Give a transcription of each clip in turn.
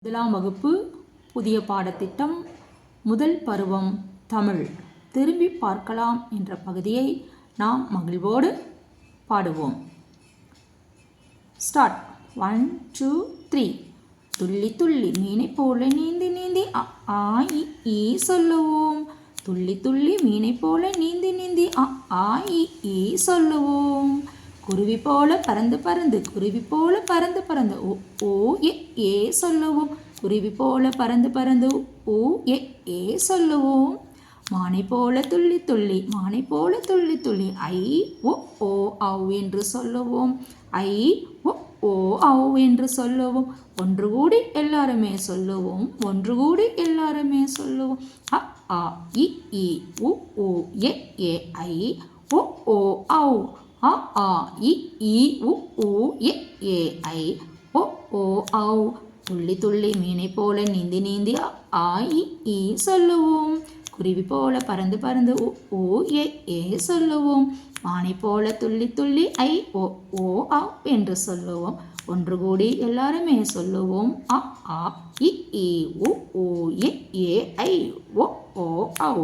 முதலாம் வகுப்பு புதிய பாடத்திட்டம் முதல் பருவம் தமிழ் திரும்பி பார்க்கலாம் என்ற பகுதியை நாம் மகிழ்வோடு பாடுவோம். ஸ்டார்ட். 1 2 3. துள்ளி துள்ளி மீனை போல நீந்தி நீந்தி ஆ இ ஈ சொல்லுவோம். துள்ளி துள்ளி மீனை போல நீந்தி நீந்தி ஆ இ ஈ சொல்லுவோம். குருவி போல பறந்து பறந்து குருவி போல பறந்து பறந்து ஓ ஏ சொல்லுவோம். குருவி போல பறந்து பறந்து ஓ ஏ சொல்லுவோம். மானை போல துள்ளி துள்ளி மானை போல துள்ளி துள்ளி ஐ ஓ ஔ என்று சொல்லுவோம். ஐ ஓ ஔ என்று சொல்லுவோம். ஒன்று கூடி எல்லாருமே சொல்லுவோம். ஒன்று கூடி எல்லாருமே சொல்லுவோம். ஆ இ உ ஏ ஐ ஓ ஔ ஆ இ உ ஏ ஐ ஓ ஔ. துள்ளி துள்ளி மீனை போல நீந்தி நீந்தி ஆ இ சொல்லுவோம். குருவி போல பறந்து பறந்து ஓ ஏ சொல்லுவோம். மானை போல துள்ளி துள்ளி ஐ ஓ ஔ என்று சொல்லுவோம். ஒன்று கூடி எல்லாருமே சொல்லுவோம். ஆ இ உ ஏ ஐ ஓ ஔ.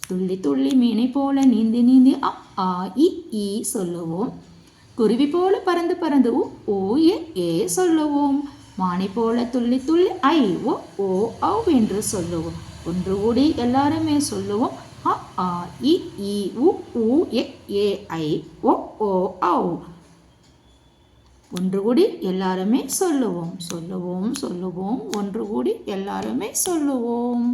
துள்ளி துள்ளி மீனை போல நீந்தி நீந்தி ஆ இ சொல்லுவோம். குருவி போல பறந்து பறந்து ஓ ஏ சொல்லுவோம். மானை போல துள்ளி துள்ளி ஐ ஓ ஔ என்று சொல்லுவோம். ஒன்று கூடி எல்லாருமே சொல்லுவோம். ஆ இ உ ஏ ஐ ஓ ஔ. ஒன்று கூடி எல்லாருமே சொல்லுவோம். சொல்லுவோம் சொல்லுவோம் ஒன்று கூடி எல்லாருமே சொல்லுவோம்.